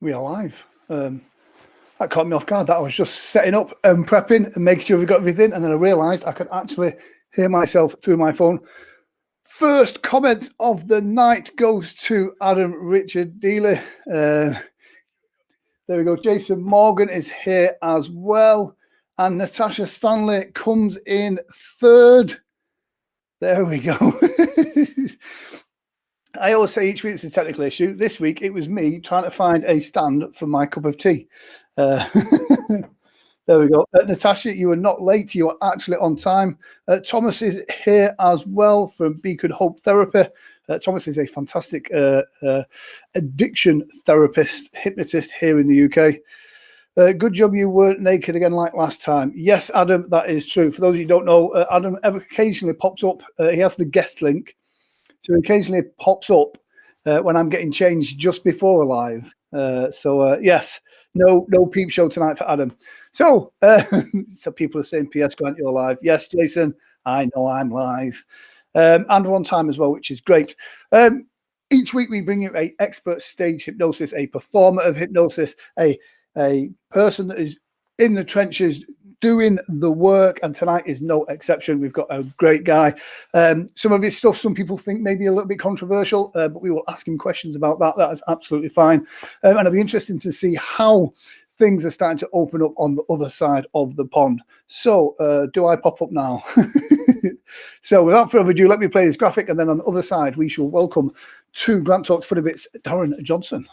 We are live. That caught me off guard. That I was just setting up and prepping and making sure we got everything, and then I realised I could actually hear myself through my phone. First comment of the night goes to Adam Richard Dealey. There we go. Jason Morgan is here as well, and Natasha Stanley comes in third. There we go. I always say each week it's a technical issue. This week it was me trying to find a stand for my cup of tea. There we go. Natasha, you were not late. You were actually on time. Thomas is here as well from Beacon Hope Therapy. Thomas is a fantastic addiction therapist, hypnotist here in the UK. Good job you weren't naked again like last time. Yes, Adam, that is true. For those of you who don't know, Adam occasionally pops up. He has the guest link. So occasionally it pops up when I'm getting changed just before live. Yes, no peep show tonight for Adam. So people are saying, P.S. Grant, you're live. Yes, Jason, I know I'm live. And we're on time as well, which is great. Each week we bring you an expert stage hypnosis, a performer of hypnosis, a person that is in the trenches doing the work, and tonight is no exception. We've got a great guy. Some of his stuff, some people think maybe a little bit controversial, but we will ask him questions about that. That is absolutely fine. And it'll be interesting to see how things are starting to open up on the other side of the pond. So do I pop up now? So without further ado, let me play this graphic, and then on the other side, we shall welcome to Grant Talks Funny Bits, Darrin Johnson.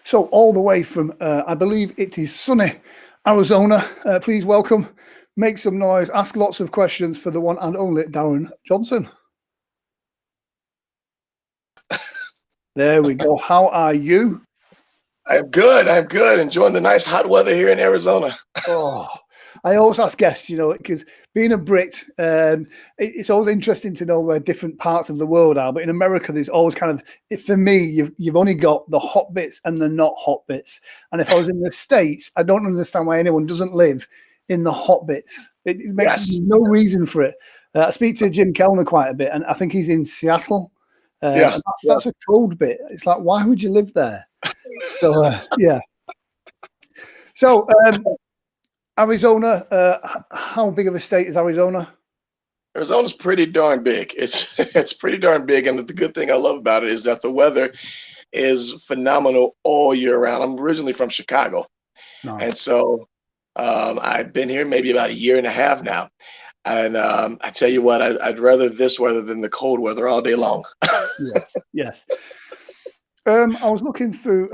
So all the way from, I believe it is sunny Arizona. Please welcome, make some noise, ask lots of questions for the one and only Darrin Johnson. There we go. How are you? I'm good. I'm good. Enjoying the nice hot weather here in Arizona. Oh, I always ask guests, because being a Brit, it's always interesting to know where different parts of the world are. But in America, there's always kind of, for me, you've only got the hot bits and the not hot bits. And if I was in the States, I don't understand why anyone doesn't live in the hot bits. It makes no reason for it. I speak to Jim Kellner quite a bit, and I think he's in Seattle. And that's a cold bit. It's like, why would you live there? So, yeah. So, Arizona, how big of a state is Arizona? Arizona's pretty darn big. It's pretty darn big, and the good thing I love about it is that the weather is phenomenal all year round. I'm originally from Chicago, and so I've been here maybe about a year and a half now. And I tell you what, I'd rather this weather than the cold weather all day long. Yes. I was looking through.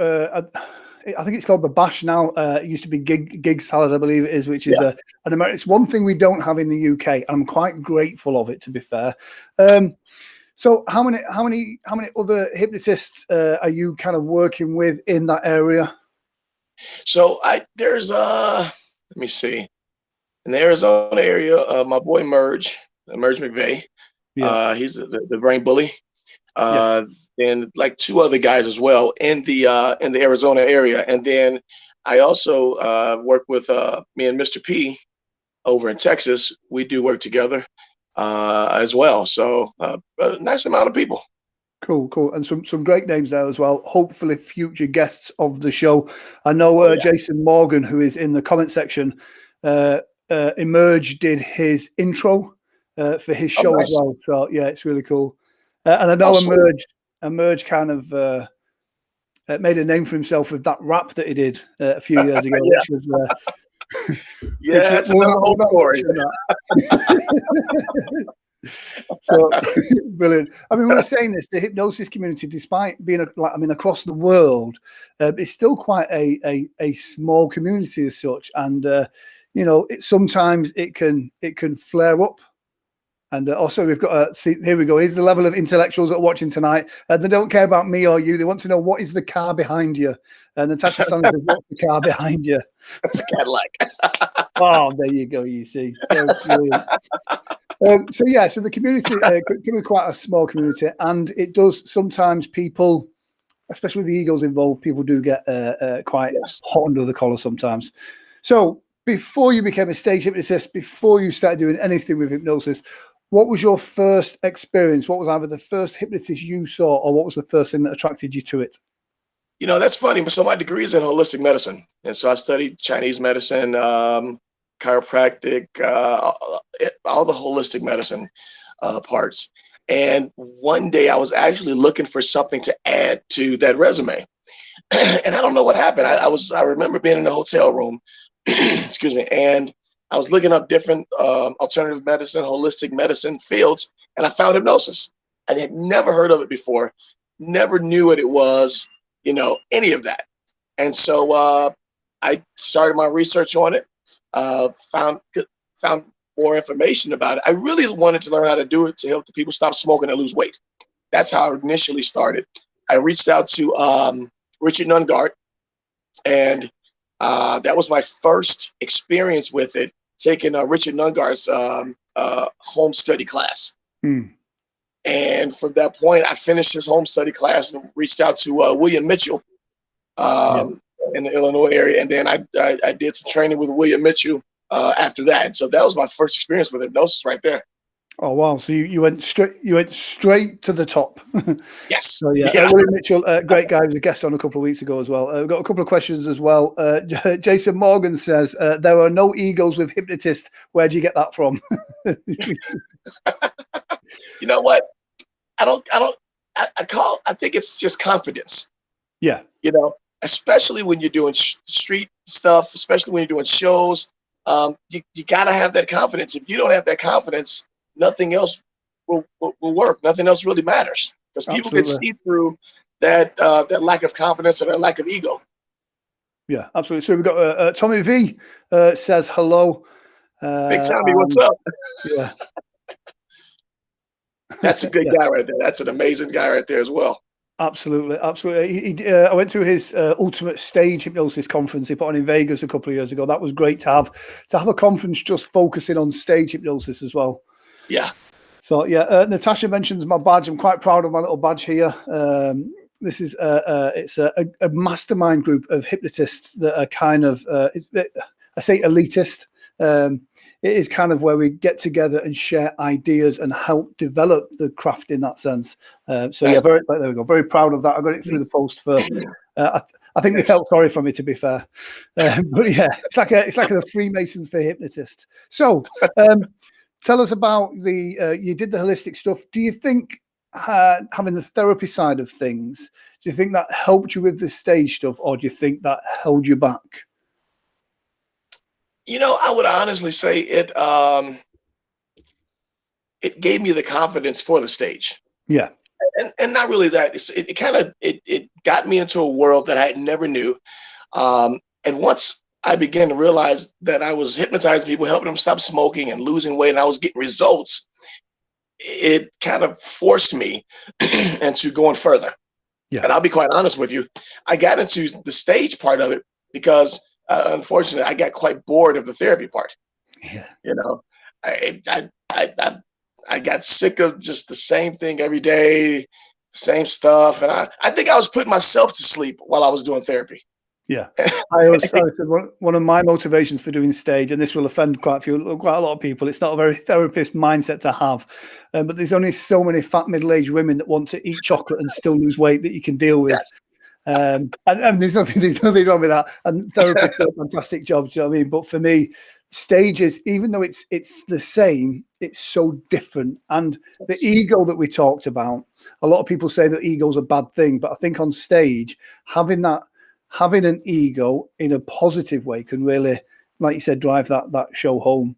I think it's called the Bash now. It used to be gig salad, I believe it is, which is an American. It's one thing we don't have in the UK. I'm quite grateful of it, to be fair. So, how many other hypnotists are you kind of working with in that area? So there's let me see. In the Arizona area, my boy Merge McVeigh, he's the brain bully. And like two other guys as well in the Arizona area. And then I also work with me and Mr. P over in Texas. We do work together as well. So a nice amount of people. Cool. And some great names there as well. Hopefully future guests of the show. I know Jason Morgan, who is in the comment section, Emerge did his intro for his show as well. So yeah, it's really cool. And I know Emerge kind of made a name for himself with that rap that he did a few years ago, which was that's another whole story. So brilliant. I mean, we're saying this, the hypnosis community, despite being across the world, it's still quite a small community as such, and sometimes it can flare up. And also we've got here we go. Here's the level of intellectuals that are watching tonight. They don't care about me or you. They want to know, what is the car behind you? And Natasha says, what's the car behind you? It's a Cadillac. Oh, there you go. You see. So the community can be quite a small community, and it does sometimes people especially with the egos involved, people do get quite Yes. hot under the collar sometimes. So before you became a stage hypnotist, before you started doing anything with hypnosis, what was your first experience? What was either the first hypnotist you saw, or what was the first thing that attracted you to it? You know, that's funny. So my degree is in holistic medicine, and so I studied Chinese medicine, chiropractic, all the holistic medicine parts. And one day I was actually looking for something to add to that resume, and I don't know what happened. I remember being in a hotel room, excuse me, and I was looking up different alternative medicine, holistic medicine fields, and I found hypnosis. I had never heard of it before, never knew what it was, you know, any of that. And so I started my research on it, found more information about it. I really wanted to learn how to do it to help the people stop smoking and lose weight. That's how I initially started. I reached out to Richard Nungaard, and that was my first experience with it, taking Richard Nungaard's home study class. And from that point, I finished his home study class and reached out to William Mitchell in the Illinois area. And then I did some training with William Mitchell after that. And so that was my first experience with hypnosis right there. Oh wow! So you went straight to the top. Yes. So William Mitchell, great guy, was a guest on a couple of weeks ago as well. We've got a couple of questions as well. Jason Morgan says there are no egos with hypnotists. Where do you get that from? You know what? I think it's just confidence. Yeah. You know, especially when you're doing street stuff, especially when you're doing shows, you got to have that confidence. If you don't have that confidence, nothing else will work. Nothing else really matters, because people can see through that lack of confidence or that lack of ego. Yeah, absolutely. So we've got Tommy V says hello. Big Tommy, what's up? Yeah. That's a good guy right there. That's an amazing guy right there as well. Absolutely, absolutely. I went to his Ultimate Stage Hypnosis conference he put on in Vegas a couple of years ago. That was great to have a conference just focusing on stage hypnosis as well. Yeah. So yeah, Natasha mentions my badge. I'm quite proud of my little badge here. This is it's a mastermind group of hypnotists that are kind of I say elitist. It is kind of where we get together and share ideas and help develop the craft in that sense. So yeah, there we go. Very proud of that. I got it through the post for. I think they felt sorry for me, to be fair. But yeah, it's like the Freemasons for hypnotists. So tell us about you did the holistic stuff. Do you think having the therapy side of things, do you think that helped you with the stage stuff, or do you think that held you back? You know, I would honestly say it gave me the confidence for the stage. Yeah. And not really that. It got me into a world that I never knew. And once I began to realize that I was hypnotizing people, helping them stop smoking and losing weight, and I was getting results, it kind of forced me into going further. Yeah. And I'll be quite honest with you, I got into the stage part of it because unfortunately, I got quite bored of the therapy part. Yeah. You know, I got sick of just the same thing every day, same stuff. And I think I was putting myself to sleep while I was doing therapy. Yeah. I always said one of my motivations for doing stage, and this will offend quite a lot of people, it's not a very therapist mindset to have. But there's only so many fat middle-aged women that want to eat chocolate and still lose weight that you can deal with. Yes. And there's nothing wrong with that. And therapists do a fantastic job. Do you know what I mean? But for me, stages, even though it's the same, it's so different. And the ego that we talked about, a lot of people say that ego is a bad thing, but I think on stage, having an ego in a positive way can really, like you said, drive that show home.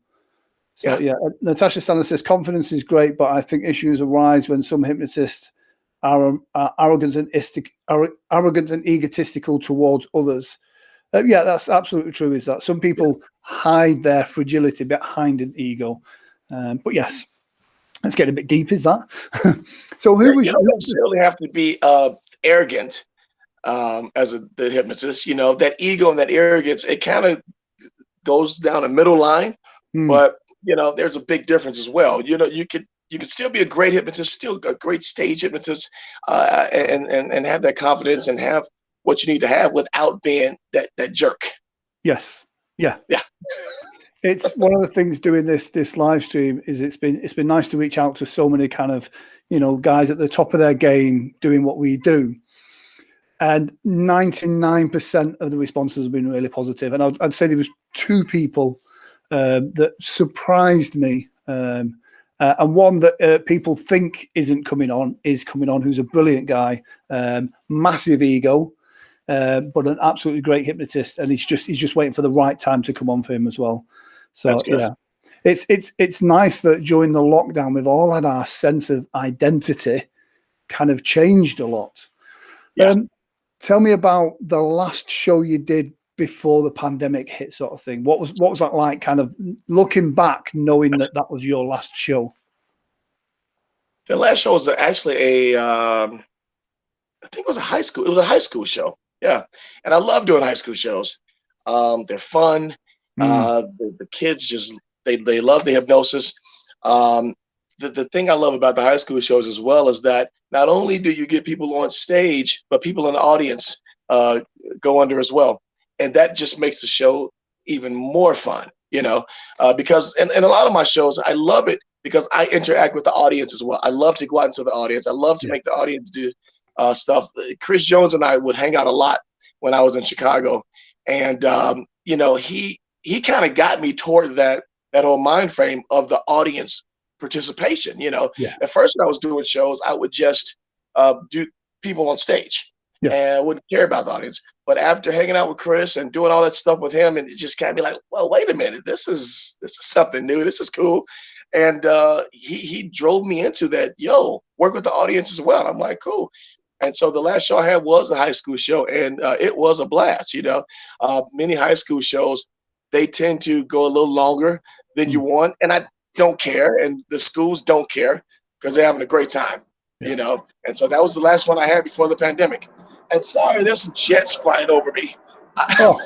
So yeah, Natasha Stanley says confidence is great, but I think issues arise when some hypnotists are arrogant and egotistical towards others. Yeah, that's absolutely true. Is that some people hide their fragility behind an ego? But yes, let's get a bit deep. Is that so? Who was you don't necessarily have to be arrogant as the hypnotist? You know, that ego and that arrogance, it kind of goes down a middle line, but you know, there's a big difference as well. You know, you could you can still be a great hypnotist, still a great stage hypnotist, and have that confidence and have what you need to have without being that jerk. Yes. Yeah. Yeah. It's one of the things doing this live stream is it's been nice to reach out to so many kind of, guys at the top of their game doing what we do. And 99% of the responses have been really positive. And I'd say there was 2 people that surprised me. And one that people think isn't coming on is coming on, who's a brilliant guy, massive ego, but an absolutely great hypnotist. And he's just waiting for the right time to come on for him as well. So yeah, it's nice that during the lockdown, we've all had our sense of identity kind of changed a lot. Yeah. Tell me about the last show you did before the pandemic hit, sort of thing. What was that like, kind of looking back, knowing that was your last show? The last show was actually I think it was a high school. It was a high school show. Yeah, and I love doing high school shows. They're fun. The kids just they love the hypnosis. The thing I love about the high school shows as well is that not only do you get people on stage, but people in the audience go under as well, and that just makes the show even more fun. Because in a lot of my shows, I love it because I interact with the audience as well. I love to go out into the audience. I love to make the audience do stuff. Chris Jones and I would hang out a lot when I was in Chicago, and he kind of got me toward that whole mind frame of the audience participation. At first when I was doing shows, I would just do people on stage, and I wouldn't care about the audience. But after hanging out with Chris and doing all that stuff with him, and it just kind of be like, well, wait a minute, this is something new. This is cool. And he drove me into that. Work with the audience as well. I'm like, cool. And so the last show I had was a high school show, and it was a blast. Many high school shows, they tend to go a little longer than you want, and I don't care, and the schools don't care because they're having a great time. And so that was the last one I had before the pandemic. And sorry, there's some jets flying over me. I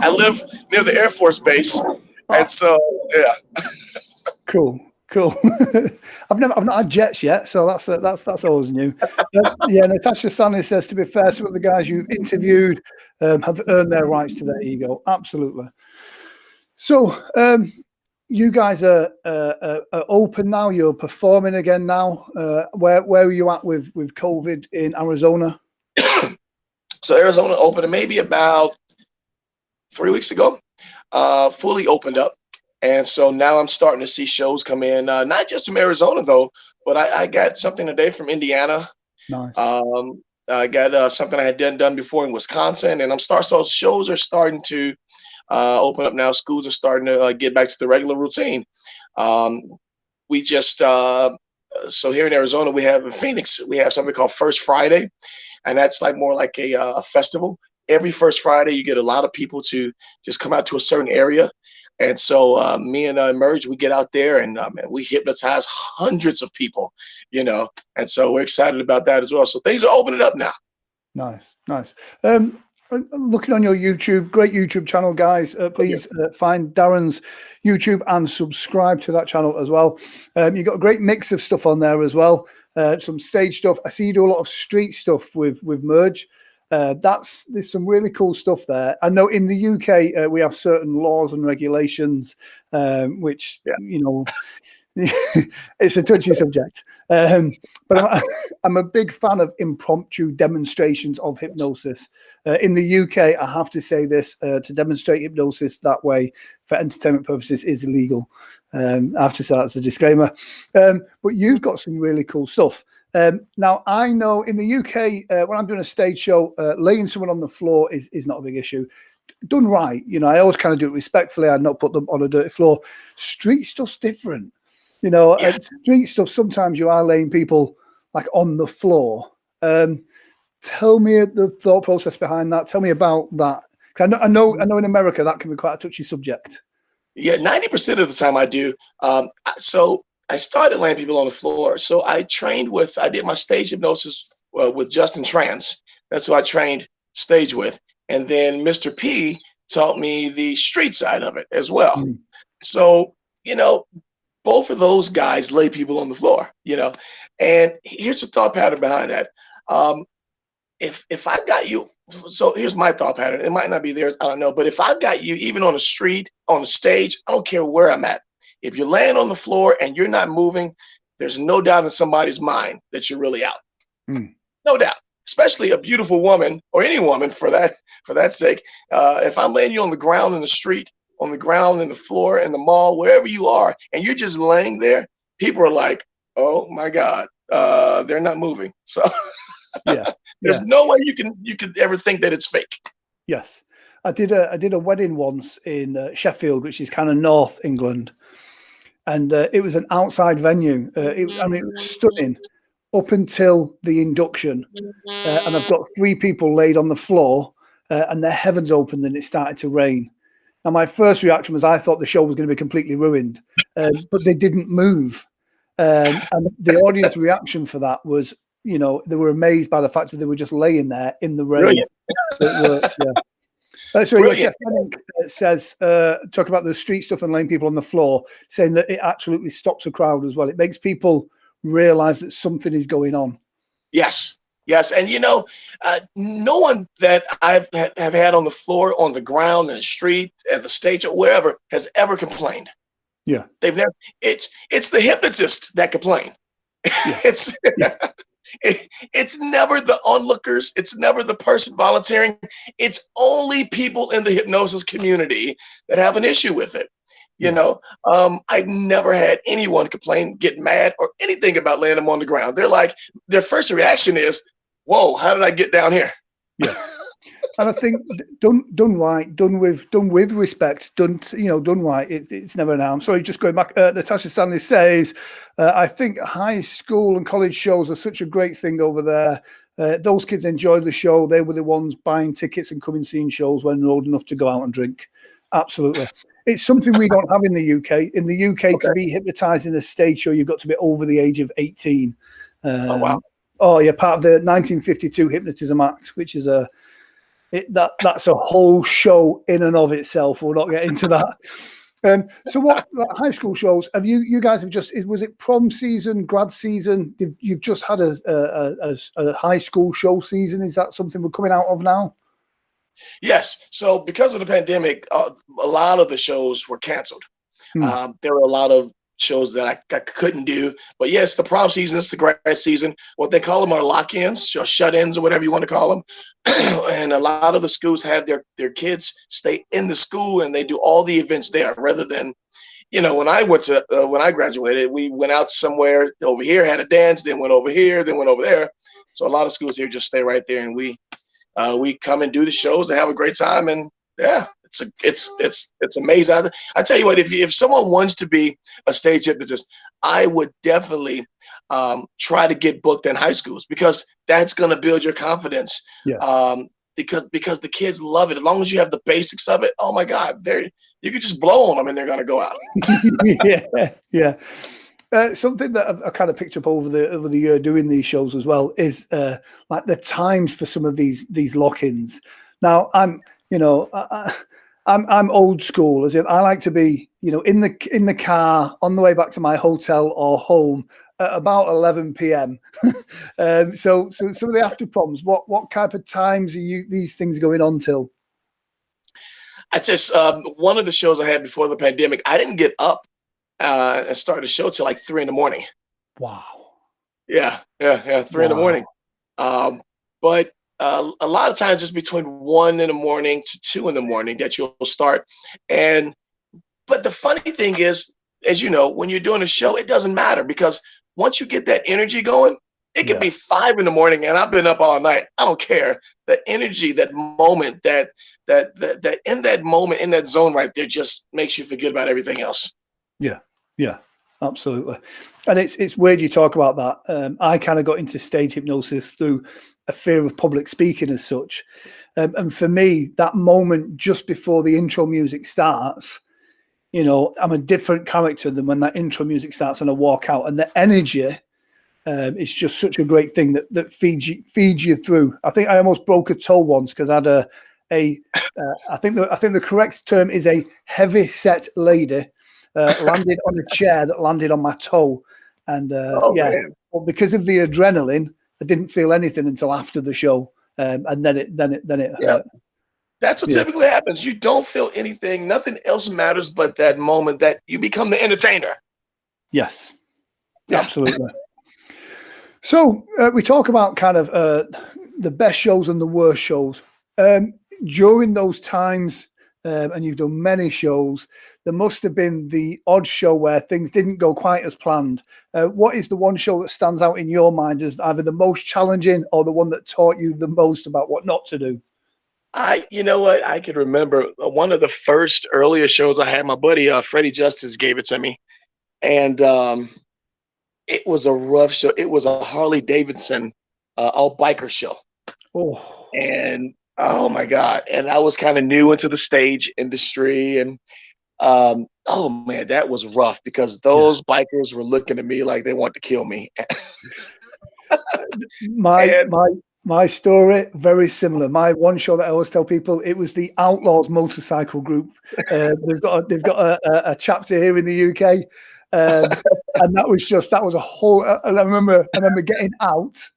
live near the Air Force Base, and so yeah. Cool. I've not had jets yet, so that's always new. Natasha Stanley says, to be fair, some of the guys you've interviewed have earned their rights to their ego. Absolutely. So you guys are open now. You're performing again now. Where are you at with COVID in Arizona? So Arizona opened maybe about 3 weeks ago. Fully opened up. And so now I'm starting to see shows come in, not just from Arizona, though, but I got something today from Indiana. Nice. I got something I had done before in Wisconsin, and so shows are starting to open up now. Schools are starting to get back to the regular routine. We just, so here in Arizona, we have in Phoenix, we have something called First Friday, and that's more like a festival. Every First Friday, you get a lot of people to just come out to a certain area. And so me and Emerge, we get out there and we hypnotize hundreds of people, and so we're excited about that as well. So things are opening up now. Nice. Looking on your YouTube, great YouTube channel, guys. Please find Darrin's YouTube and subscribe to that channel as well. You've got a great mix of stuff on there as well. Some stage stuff. I see you do a lot of street stuff with Merge. There's some really cool stuff there. I know in the UK we have certain laws and regulations, which it's a touchy subject. But I'm a big fan of impromptu demonstrations of hypnosis. In the UK, I have to say this, to demonstrate hypnosis that way for entertainment purposes is illegal. I have to say that's a disclaimer. But you've got some really cool stuff. Now, I know in the UK, when I'm doing a stage show, laying someone on the floor is not a big issue. Done right, I always kind of do it respectfully. I'd not put them on a dirty floor. Street stuff's different. Street stuff, sometimes you are laying people on the floor. Tell me the thought process behind that. Tell me about that. Because I know in America that can be quite a touchy subject. Yeah, 90% of the time I do. So I started laying people on the floor. So I did my stage hypnosis with Justin Trans. That's who I trained stage with. And then Mr. P taught me the street side of it as well. So you know, both of those guys lay people on the floor, and here's the thought pattern behind that. Um, if I got you, so here's my thought pattern. It might not be theirs, I don't know. But if I've got you, even on the street, on the stage, I don't care where I'm at. If you're laying on the floor and you're not moving, there's no doubt in somebody's mind that you're really out. Mm. No doubt. Especially a beautiful woman, or any woman for that sake. If I'm laying you on the ground in the street, on the ground, in the floor, in the mall, wherever you are, and you're just laying there, people are like, "Oh my God, they're not moving." So Yeah, there's yeah. no way you could ever think that it's fake. Yes. I did a wedding once in Sheffield, which is kind of North England, and it was an outside venue. It was stunning up until the induction, and I've got 3 people laid on the floor, and their heavens opened and it started to rain. Now, my first reaction was I thought the show was going to be completely ruined, but they didn't move. And the audience reaction for that was, they were amazed by the fact that they were just laying there in the rain. Brilliant. So it worked, yeah. Jeff Henning says, talk about the street stuff and laying people on the floor, saying that it absolutely stops a crowd as well. It makes people realize that something is going on. Yes. Yes. And no one that have had on the floor, on the ground, in the street, at the stage, or wherever, has ever complained. Yeah. They've never. It's the hypnotist that complain. Yeah. It's never the onlookers. It's never the person volunteering. It's only people in the hypnosis community that have an issue with it. I've never had anyone complain, get mad, or anything about laying them on the ground. They're like, their first reaction is, "Whoa, how did I get down here?" Yeah. And I think done right, done with respect, done right. It's never an harm. Sorry, just going back. Natasha Stanley says, I think high school and college shows are such a great thing over there. Those kids enjoy the show. They were the ones buying tickets and coming seeing shows when they're old enough to go out and drink. Absolutely. It's something we don't have in the UK. In the UK, okay, to be hypnotized in a stage show, you've got to be over the age of 18. Oh, wow. Oh, yeah, part of the 1952 Hypnotism Act, which is that's a whole show in and of itself. We'll not get into that. So what high school shows have you guys have just, was it prom season, grad season? You've just had a high school show season. Is that something we're coming out of now? Yes. So because of the pandemic, a lot of the shows were canceled. There were a lot of shows that I couldn't do. But yes, the prom season, it's the grad season. What they call them are lock-ins, or shut-ins, or whatever you want to call them. And a lot of the schools have their kids stay in the school, and they do all the events there, rather than, when I graduated, we went out somewhere over here, had a dance, then went over here, then went over there. So a lot of schools here just stay right there, and we come and do the shows and have a great time. And yeah, it's amazing. I tell you what, if someone wants to be a stage hypnotist, I would definitely try to get booked in high schools, because that's going to build your confidence. Yeah. Because the kids love it. As long as you have the basics of it, oh my God, you could just blow on them and they're going to go out. Yeah. Something that I've kind of picked up over the year doing these shows as well is like the times for some of these lock-ins. Now I'm old school, as in I like to be in the car on the way back to my hotel or home at about 11 p.m. So some of the after proms, what type of times are these things going on till? I just one of the shows I had before the pandemic, I didn't get up and start the show till like 3 a.m. Wow. Yeah, 3 a.m. But a lot of times it's between 1 a.m. to 2 a.m. that you'll start. But the funny thing is, as you know, when you're doing a show, it doesn't matter, because once you get that energy going, it could be 5 a.m. and I've been up all night. I don't care. The energy, that moment, that in that moment, in that zone right there, just makes you forget about everything else. Yeah, absolutely. And it's weird you talk about that. I kind of got into stage hypnosis through a fear of public speaking as such. And for me, that moment just before the intro music starts, I'm a different character than when that intro music starts and I walk out, and the energy is just such a great thing that feeds you through. I think I almost broke a toe once because I had I think the correct term is a heavy set lady. landed on a chair that landed on my toe. And Oh man. well, because of the adrenaline, I didn't feel anything until after the show. And then it Yeah. hurt. That's what typically happens. You don't feel anything. Nothing else matters but that moment that you become the entertainer. Yes, Yeah. absolutely. So we talk about kind of the best shows and the worst shows. During those times, and you've done many shows, there must have been the odd show where things didn't go quite as planned. What is the one show that stands out in your mind as either the most challenging or the one that taught you the most about what not to do? You know what? I can remember one of the first earlier shows I had. My buddy Freddie Justice gave it to me, and it was a rough show. It was a Harley Davidson all biker show, Oh, and oh my god! And I was kind of new into the stage industry, and oh man, that was rough because those bikers were looking at me like they want to kill me. My story very similar. My one show that I always tell people, it was the Outlaws Motorcycle Group. They've got a chapter here in the UK, and that was a whole. And I remember getting out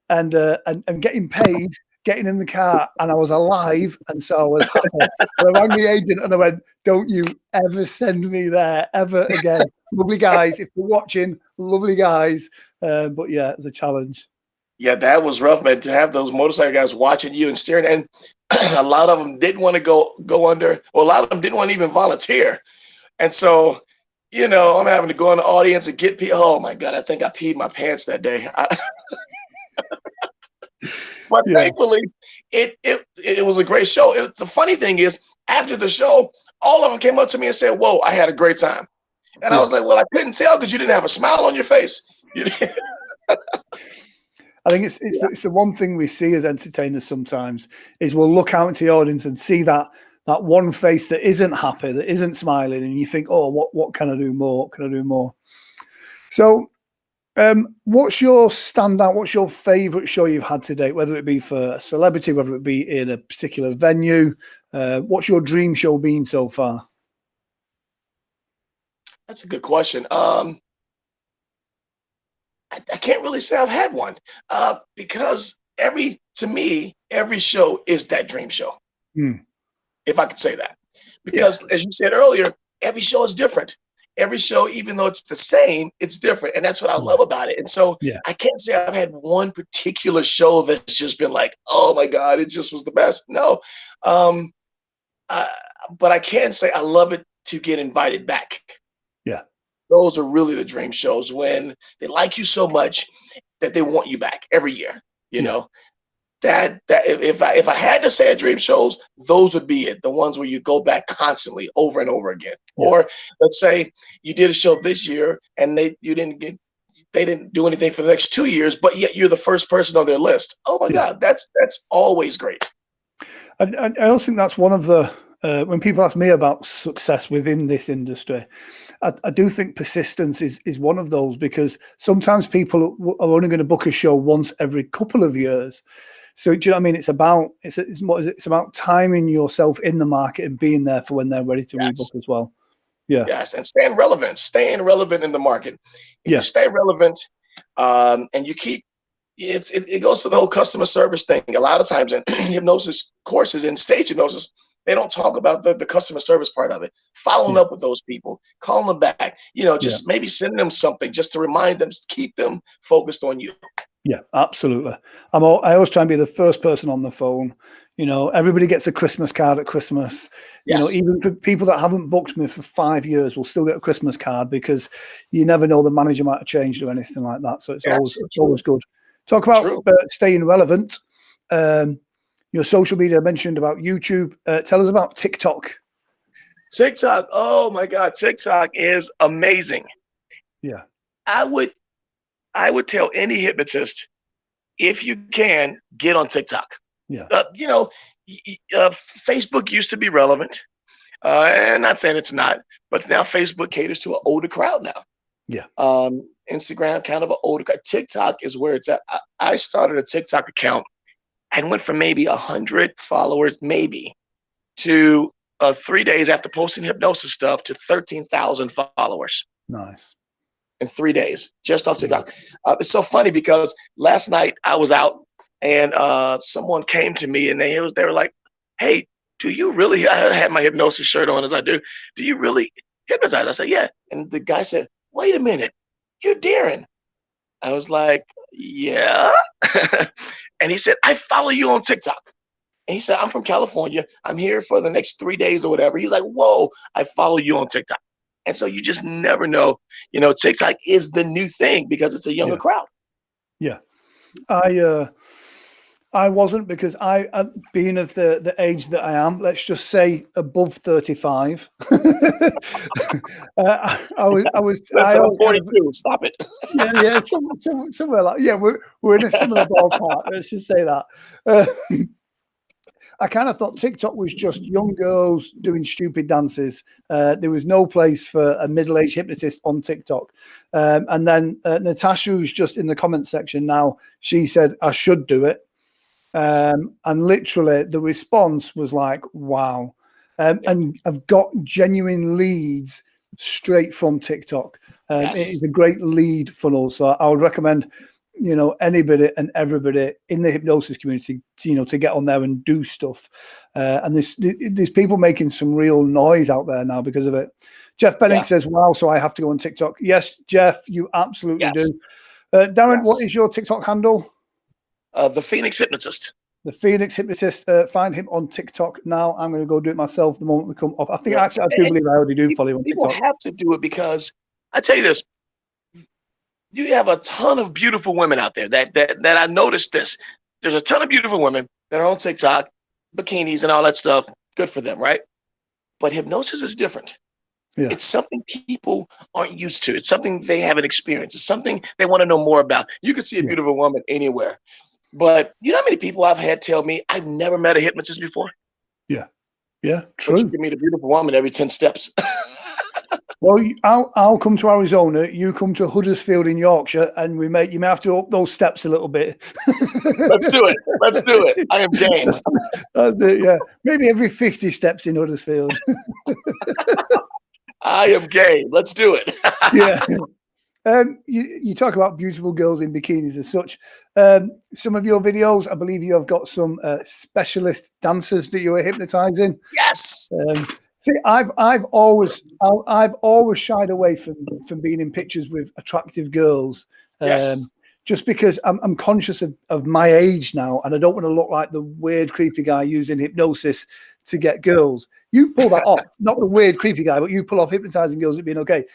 and getting paid, getting in the car, and I was alive, and so I was happy. And I rang the agent and I went, "Don't you ever send me there ever again." Lovely guys, if you're watching, lovely guys. But yeah, the challenge. Yeah, that was rough, man. To have those motorcycle guys watching you and staring, and a lot of them didn't want to go under, or a lot of them didn't want to even volunteer. And so, I'm having to go in the audience and get people. Oh my god, I think I peed my pants that day. But thankfully, it was a great show. The funny thing is, after the show, all of them came up to me and said, "Whoa, I had a great time." And I was like, "Well, I couldn't tell because you didn't have a smile on your face." I think it's the one thing we see as entertainers sometimes is we'll look out into the audience and see that one face that isn't happy, that isn't smiling, and you think, "Oh, what can I do more? Can I do more?" So, what's your standout? What's your favorite show you've had to date? Whether it be for a celebrity, whether it be in a particular venue, what's your dream show been so far? That's a good question. I can't really say I've had one because to me, every show is that dream show. If I could say that, because as you said earlier, every show is different. Every show, even though it's the same, it's different. And that's what I love about it. And so I can't say I've had one particular show that's just been like, oh my God, it just was the best. No. But I can say I love it to get invited back. Yeah. Those are really the dream shows when they like you so much that they want you back every year. That if I had to say a dream shows, those would be it. The ones where you go back constantly over and over again. Or let's say you did a show this year and they didn't do anything for the next 2 years, but yet you're the first person on their list. Oh my God, that's always great. I also think that's one of the when people ask me about success within this industry, I do think persistence is one of those, because sometimes people are only going to book a show once every couple of years. So do you know what I mean? It's about timing yourself in the market and being there for when they're ready to rebook as well. Yeah. Yes, and staying relevant in the market. If you stay relevant, and you keep it goes to the whole customer service thing. A lot of times in hypnosis courses, in stage hypnosis, they don't talk about the customer service part of it. Following up with those people, calling them back, just maybe sending them something just to remind them, to keep them focused on you. Yeah, absolutely. I always try and be the first person on the phone. Everybody gets a Christmas card at Christmas. Even for people that haven't booked me for 5 years will still get a Christmas card, because you never know, the manager might have changed or anything like that. So it's always good. Talk about staying relevant. Your social media, mentioned about YouTube. Tell us about TikTok. TikTok. Oh my God. TikTok is amazing. Yeah. I would tell any hypnotist, if you can, get on TikTok. Yeah. Facebook used to be relevant. And not saying it's not, but now Facebook caters to an older crowd now. Yeah. Instagram, kind of an older crowd. TikTok is where it's at. I started a TikTok account and went from maybe 100 followers, maybe, to 3 days after posting hypnosis stuff to 13,000 followers Nice. in 3 days, just off TikTok. It's so funny because last night I was out and someone came to me and they were like, "Hey, do you really?" I had my hypnosis shirt on as I do. "Do you really hypnotize?" I said, "Yeah." And the guy said, "Wait a minute, you're Darrin." I was like, "Yeah." And he said, "I follow you on TikTok." And he said, "I'm from California. I'm here for the next 3 days or whatever." He's like, "Whoa, I follow you on TikTok." And so you just never know. TikTok is the new thing because it's a younger Yeah. crowd. Yeah. I wasn't, because being of the age that I am, let's just say above 35. I was. Listen, I'm always kind of, 42. Stop it. yeah, somewhere like, yeah, we're in a similar ballpark. Let's just say that. Uh, I kind of thought TikTok was just young girls doing stupid dances. There was no place for a middle-aged hypnotist on TikTok. And then Natasha, who's just in the comment section now, she said I should do it. And literally the response was like, wow. And I've got genuine leads straight from TikTok. It is a great lead funnel. So I would recommend, anybody and everybody in the hypnosis community, to get on there and do stuff. And there's people making some real noise out there now because of it. Jeff Benning says, wow, so I have to go on TikTok. Yes, Jeff, you absolutely do. Darrin, what is your TikTok handle? The Phoenix Hypnotist. The Phoenix Hypnotist. Find him on TikTok now. I'm going to go do it myself the moment we come off. I think I do believe I already do follow you on TikTok. People have to do it because I tell you this. You have a ton of beautiful women out there that I noticed this. There's a ton of beautiful women that are on TikTok, bikinis and all that stuff. Good for them, right? But hypnosis is different. Yeah. It's something people aren't used to. It's something they haven't experienced. It's something they want to know more about. You can see a beautiful woman anywhere. But you know how many people I've had tell me I've never met a hypnotist before? Yeah. Yeah, true. But you can meet a beautiful woman every 10 steps. Well, I'll come to Arizona. You come to Huddersfield in Yorkshire, and you may have to up those steps a little bit. Let's do it. Let's do it. I am game. Yeah, maybe every 50 steps in Huddersfield. I am game. Let's do it. Yeah. You talk about beautiful girls in bikinis and such. Some of your videos, I believe you have got some specialist dancers that you are hypnotizing. Yes. See, I've always shied away from being in pictures with attractive girls, just because I'm conscious of my age now, and I don't want to look like the weird, creepy guy using hypnosis to get girls. You pull that off, not the weird, creepy guy, but you pull off hypnotizing girls at being okay.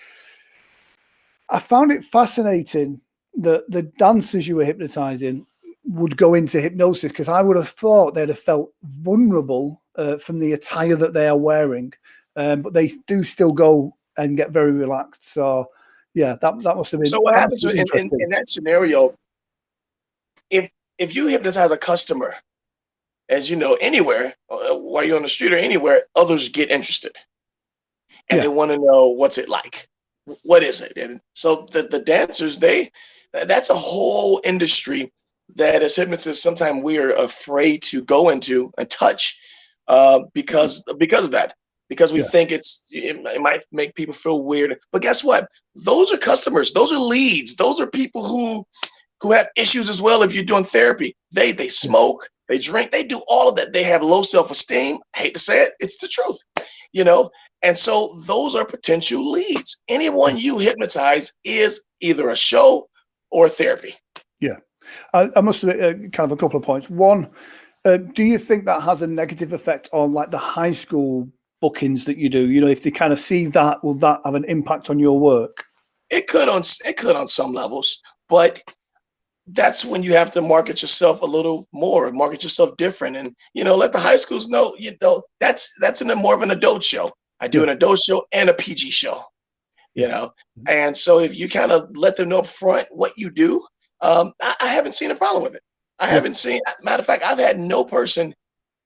I found it fascinating that the dancers you were hypnotizing would go into hypnosis, because I would have thought they'd have felt vulnerable from the attire that they are wearing, but they do still go and get very relaxed. So yeah, that must have been. So what happens in that scenario, if you hypnotize a customer, as you know, anywhere, while you're on the street or anywhere, others get interested and they want to know, what's it like? What is it? And so the dancers, that's a whole industry that as hypnotists, sometimes we're afraid to go into and touch because of that, because we think it might make people feel weird. But guess what? Those are customers. Those are leads. Those are people who have issues as well. If you're doing therapy, they smoke, they drink, they do all of that. They have low self-esteem. I hate to say it, it's the truth, And so those are potential leads. Anyone you hypnotize is either a show or therapy. Yeah. I must have kind of a couple of points. One, do you think that has a negative effect on like the high school bookings that you do? If they kind of see that, will that have an impact on your work? It could on some levels, but that's when you have to market yourself a little more, market yourself different, and let the high schools know. That's in a more of an adult show. I do an adult show and a PG show. And so if you kind of let them know up front what you do, I haven't seen a problem with it. I haven't seen. Matter of fact, I've had no person.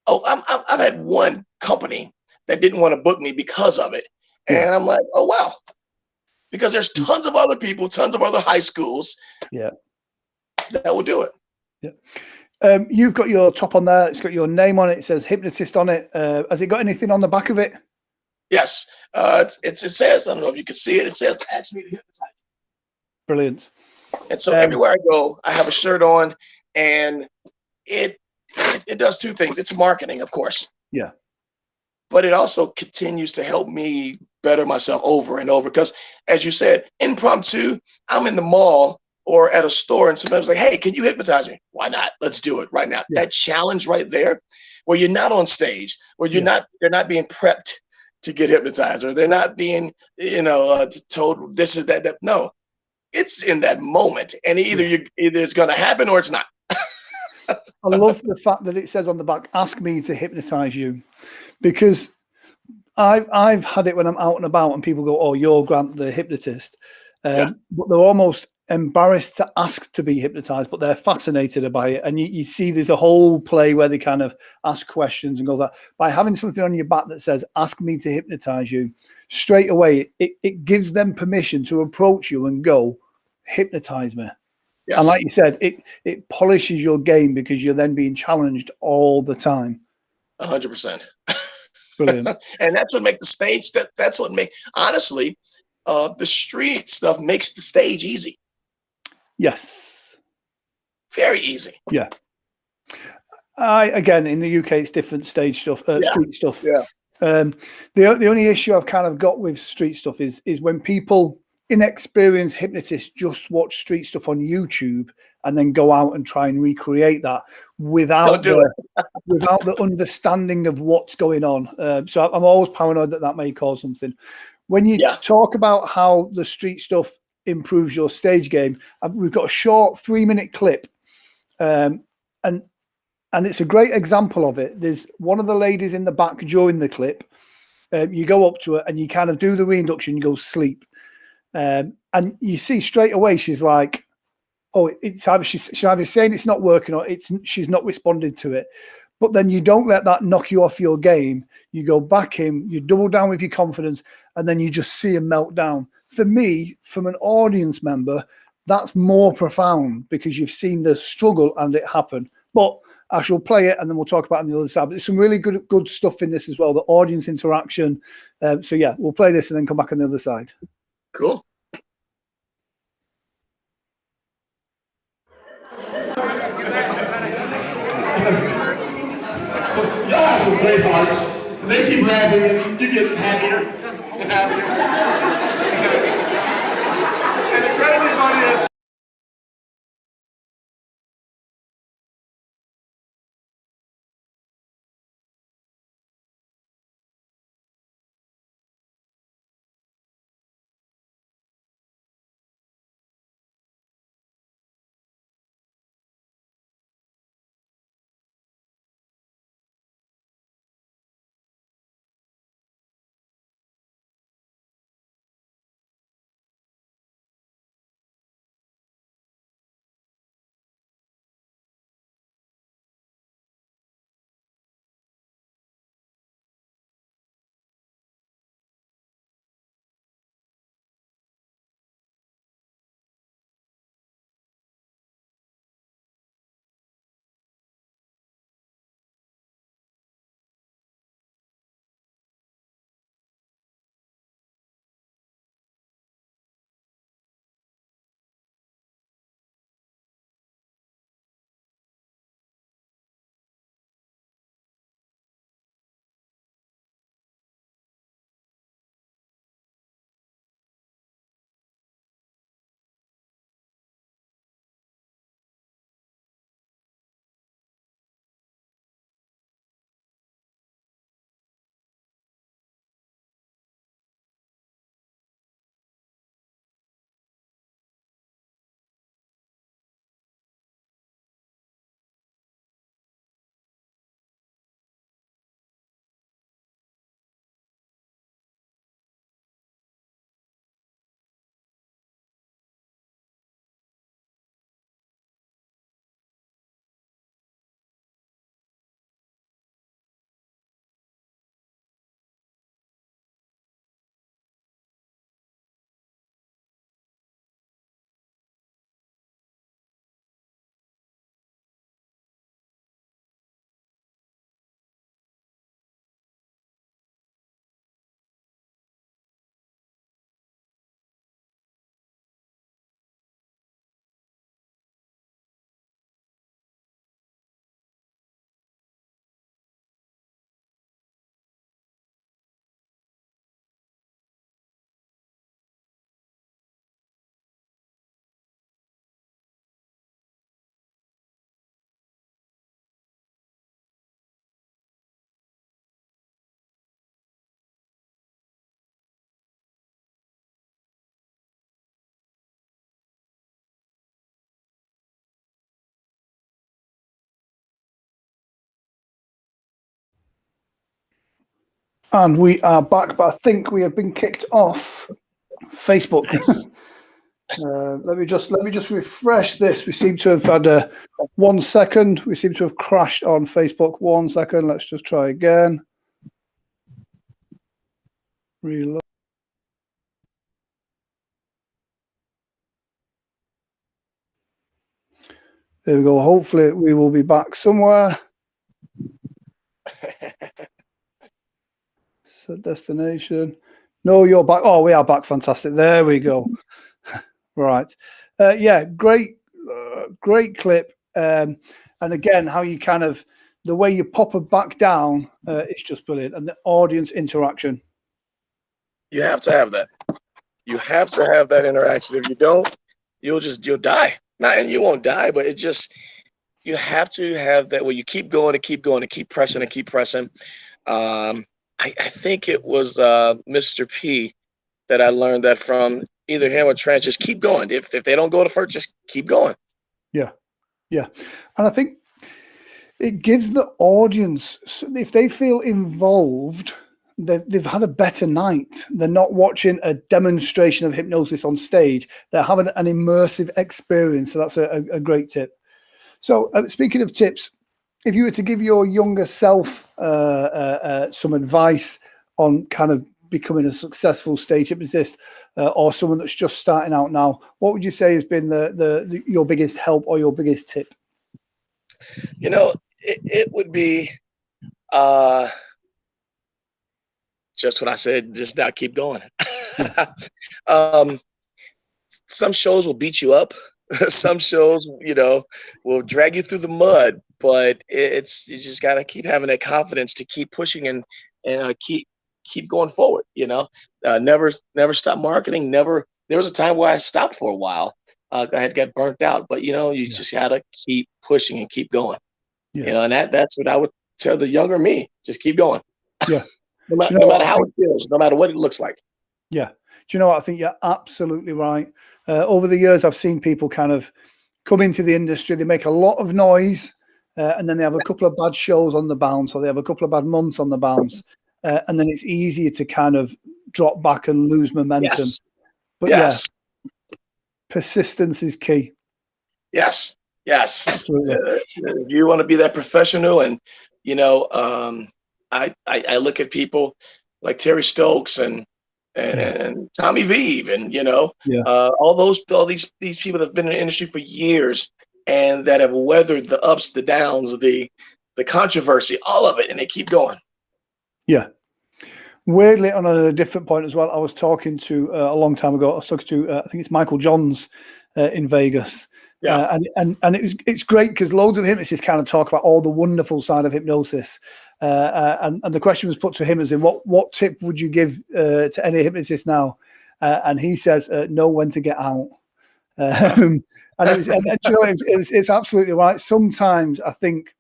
I've had one company that didn't want to book me because of it, and I'm like, oh wow, because there's tons of other people, tons of other high schools, that will do it. You've got your top on there. It's got your name on it. It says hypnotist on it. Has it got anything on the back of it? Yes. It says, I don't know if you can see it. It says ask me to hypnotize. Brilliant. And so everywhere I go, I have a shirt on, and it does two things. It's marketing, of course. Yeah. But it also continues to help me better myself over and over. Because as you said, impromptu, I'm in the mall or at a store and somebody's like, hey, can you hypnotize me? Why not? Let's do it right now. Yeah. That challenge right there, where you're not on stage, where they're not being prepped to get hypnotized, or they're not being, told this is that. No, it's in that moment. And either it's going to happen or it's not. I love the fact that it says on the back, ask me to hypnotize you, because I've had it when I'm out and about and people go, oh, you're Grant the hypnotist. But they're almost embarrassed to ask to be hypnotized, but they're fascinated by it. And you see there's a whole play where they kind of ask questions and go that. By having something on your back that says, ask me to hypnotize you, straight away, it gives them permission to approach you and go, hypnotize me. Yes. And like you said, it polishes your game because you're then being challenged all the time. 100%. Brilliant. And that's what makes the stage, that's what makes, honestly, the street stuff makes the stage easy. Yes. Very easy. Yeah. Again, in the UK, it's different stage stuff, street stuff. Yeah. The only issue I've kind of got with street stuff is when people, inexperienced hypnotists, just watch street stuff on YouTube and then go out and try and recreate that without the understanding of what's going on. So I'm always paranoid that may cause something. When you talk about how the street stuff improves your stage game, we've got a short 3-minute clip, and it's a great example of it. There's one of the ladies in the back during the clip. You go up to her and you kind of do the reinduction. You go sleep. And you see straight away she's like, oh, it's either she's either saying it's not working or she's not responding to it. But then you don't let that knock you off your game. You go back in, you double down with your confidence, and then you just see a meltdown. For me, from an audience member, that's more profound because you've seen the struggle and it happen. But I shall play it and then we'll talk about it on the other side. But there's some really good stuff in this as well, the audience interaction. So yeah, we'll play this and then come back on the other side. Cool. Y'all have some great hearts. They keep laughing, you get happier and happier. And the crazy part is, And we are back, but I think we have been kicked off Facebook. Nice. Let me just refresh this. We seem to have had 1 second. We seem to have crashed on Facebook. 1 second. Let's just try again. Reload. There we go. Hopefully we will be back somewhere. Set destination. No, you're back. Oh, we are back. Fantastic. There we go. Right. Yeah, great clip. And again, how you kind of, the way you pop it back down, it's just brilliant. And the audience interaction. You have to have that. You have to have that interaction. If you don't, you'll die. And you won't die, but it just, you have to have that where you keep going and keep going and keep pressing and keep pressing. I think it was Mr. P that I learned that from, either him or Trent. Just keep going. If they don't go to first, just keep going. Yeah. And I think it gives the audience, if they feel involved, they've had a better night. They're not watching a demonstration of hypnosis on stage. They're having an immersive experience. So that's a great tip. So speaking of tips, if you were to give your younger self some advice on kind of becoming a successful stage hypnotist, or someone that's just starting out now, what would you say has been your biggest help or your biggest tip? You know, it would be just what I said, just now keep going. Some shows will beat you up. Some shows, will drag you through the mud, but you just got to keep having that confidence to keep pushing and keep going forward. Never stop marketing. There was a time where I stopped for a while. I had got burnt out, but you just got to keep pushing and keep going. And that's what I would tell the younger me. Just keep going. Yeah. No matter how it feels, no matter what it looks like. Yeah. Do you know what? I think you're absolutely right. Over the years, I've seen people kind of come into the industry. They make a lot of noise, and then they have a couple of bad shows on the bounce, or they have a couple of bad months on the bounce, and then it's easier to kind of drop back and lose momentum. Yes. But yeah, persistence is key. Yes. Absolutely. If you want to be that professional, and I look at people like Terry Stokes and Tommy V, and all these people that have been in the industry for years and that have weathered the ups, the downs, the controversy, all of it, and they keep going. Yeah. Weirdly, on a different point as well, I was talking to a long time ago. I was talking to I think it's Michael Johns in Vegas. Yeah. And it's great because loads of hypnotists kind of talk about all the wonderful side of hypnosis. And the question was put to him as in, what tip would you give to any hypnotist now? And he says, know when to get out. And it's absolutely right. Sometimes I think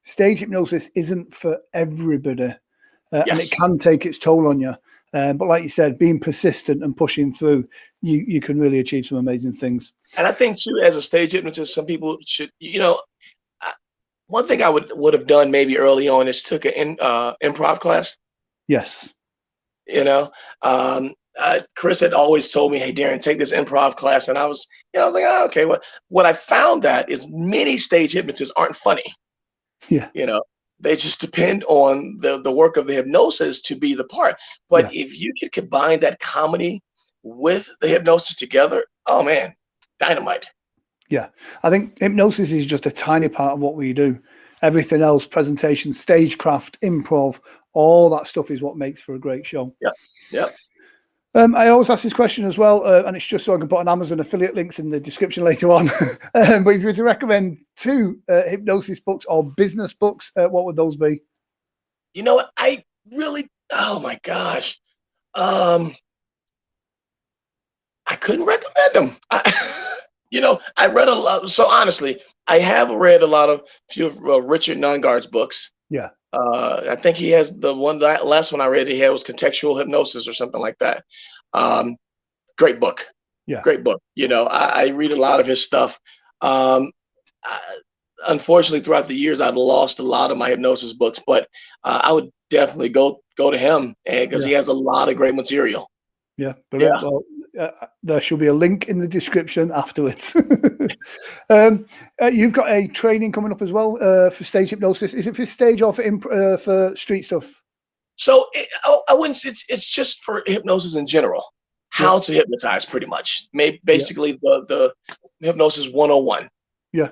stage hypnosis isn't for everybody, and it can take its toll on you. But like you said, being persistent and pushing through, you can really achieve some amazing things. And I think too, as a stage hypnotist, some people should, one thing I would have done maybe early on is took an improv class. Yes. Chris had always told me, "Hey, Darrin, take this improv class," and I was like, "Oh, okay." Well, what I found that is many stage hypnotists aren't funny. Yeah. They just depend on the work of the hypnosis to be the part. But if you could combine that comedy with the hypnosis together, oh man, dynamite. Yeah, I think hypnosis is just a tiny part of what we do. Everything else, presentation, stagecraft, improv, all that stuff is what makes for a great show. Yeah. I always ask this question as well, and it's just so I can put an Amazon affiliate links in the description later on. But if you were to recommend 2 hypnosis books or business books, what would those be? I really, oh my gosh, I couldn't recommend them. I read a lot. So honestly, I have read a few of Richard Nungaard's books. Yeah. I think he has the last one I read he had was Contextual Hypnosis or something like that. Great book. Yeah. Great book. I read a lot of his stuff. Unfortunately, throughout the years, I've lost a lot of my hypnosis books, but I would definitely go go to him, and because he has a lot of great material. Yeah, brilliant. Well, there should be a link in the description afterwards. You've got a training coming up as well for stage hypnosis. Is it for stage or for street stuff? So I wouldn't. It's just for hypnosis in general. How to hypnotize, pretty much. Basically, the hypnosis 101. Yeah.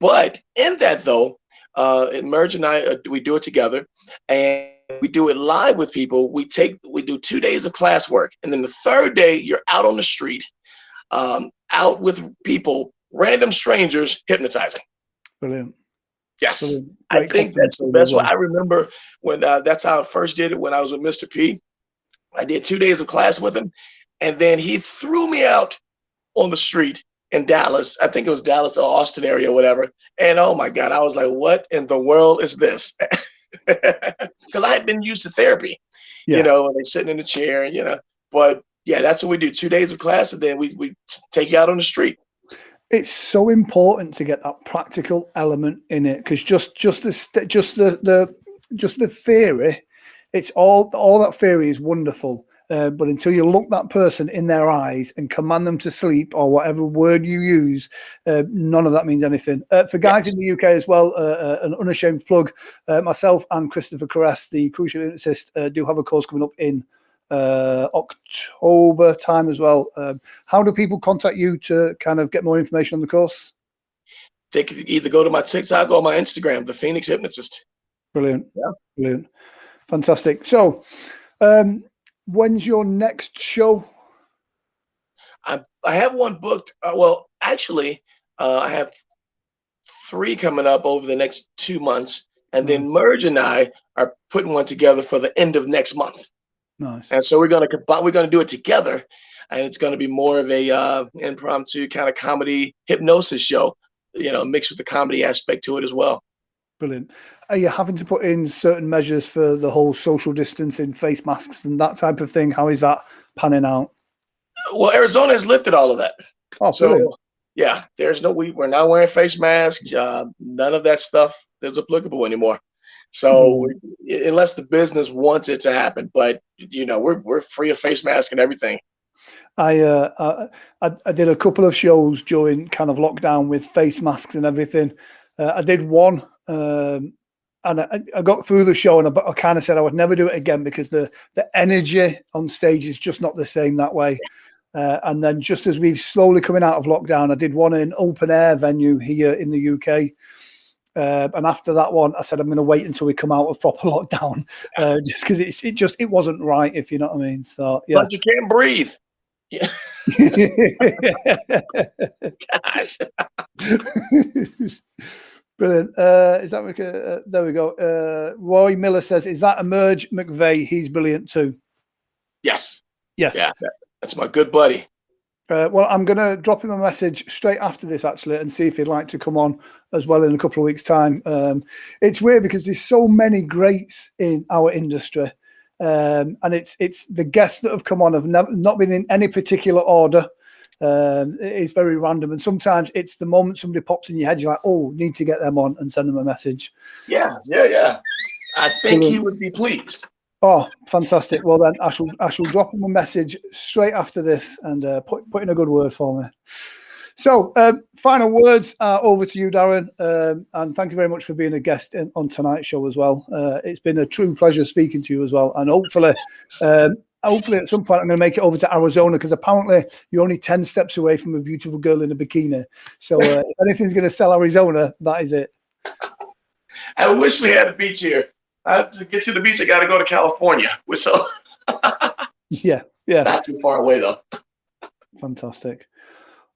But in that though, Merge and I we do it together, and we do it live with people. We do 2 days of class work, and then the third day you're out on the street, out with people, random strangers, hypnotizing. Brilliant. Yes, brilliant. I think that's the best way. I remember when that's how I first did it when I was with Mr. P. I did 2 days of class with him, and then he threw me out on the street in Dallas. I think it was Dallas or Austin area or whatever. And oh my God, I was like, what in the world is this? Because I had been used to therapy, they're sitting in the chair, but yeah, that's what we do. 2 days of class, and then we take you out on the street. It's so important to get that practical element in it, because just the theory, it's all that theory is wonderful. But until you look that person in their eyes and command them to sleep, or whatever word you use, none of that means anything. For guys in the UK as well, an unashamed plug, myself and Christopher Caress, the crucial hypnotist, do have a course coming up in October time as well. How do people contact you to kind of get more information on the course? They can either go to my TikTok or my Instagram, The Phoenix Hypnotist. Brilliant. Yeah. Brilliant. Fantastic. So, when's your next show? I have one booked. Well, actually, I have 3 coming up over the next 2 months, and then Merge and I are putting one together for the end of next month. Nice. And so we're gonna do it together, and it's gonna be more of a impromptu kind of comedy hypnosis show, mixed with the comedy aspect to it as well. Brilliant. Are you having to put in certain measures for the whole social distancing, face masks and that type of thing? How is that panning out? Well, Arizona has lifted all of that. Oh, brilliant. So yeah, we're not wearing face masks. None of that stuff is applicable anymore. So unless the business wants it to happen, but we're free of face masks and everything. I did a couple of shows during kind of lockdown with face masks and everything. I did one, and I got through the show, and I kind of said I would never do it again, because the energy on stage is just not the same that way. And then just as we've slowly coming out of lockdown, I did one in open air venue here in the UK. And after that one, I said, I'm going to wait until we come out of proper lockdown, just because it wasn't right, if you know what I mean. So yeah, but you can't breathe. Yeah. Gosh. Brilliant. Is that there we go. Roy Miller says, is that Emerge McVeigh? He's brilliant too. Yes. Yes. Yeah, that's my good buddy. Well, I'm going to drop him a message straight after this, actually, and see if he'd like to come on as well in a couple of weeks' time. It's weird because there's so many greats in our industry, and it's the guests that have come on have not been in any particular order. It's very random, and sometimes it's the moment somebody pops in your head, you're like, oh, need to get them on and send them a message. Yeah. I think he would be pleased. Oh, fantastic. Well, then I shall drop him a message straight after this and put in a good word for me. So final words over to you, Darrin. And thank you very much for being a guest on tonight's show as well. It's been a true pleasure speaking to you as well. And hopefully at some point I'm going to make it over to Arizona, because apparently you're only 10 steps away from a beautiful girl in a bikini. So if anything's going to sell Arizona, that is it. I wish we had a beach here. To get to the beach, I got to go to California. So yeah. It's not too far away though. Fantastic.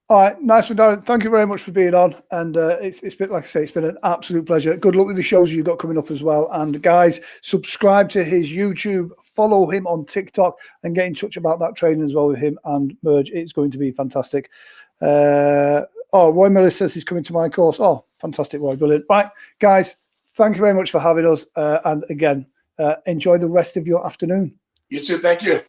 All right, nice one, Darrin. Thank you very much for being on. And it's been, like I say, it's been an absolute pleasure. Good luck with the shows you've got coming up as well. And guys, subscribe to his YouTube, follow him on TikTok, and get in touch about that training as well with him and Merge. It's going to be fantastic. Roy Miller says he's coming to my course. Oh, fantastic, Roy. Brilliant. Right, guys, thank you very much for having us. And again, enjoy the rest of your afternoon. You too. Thank you.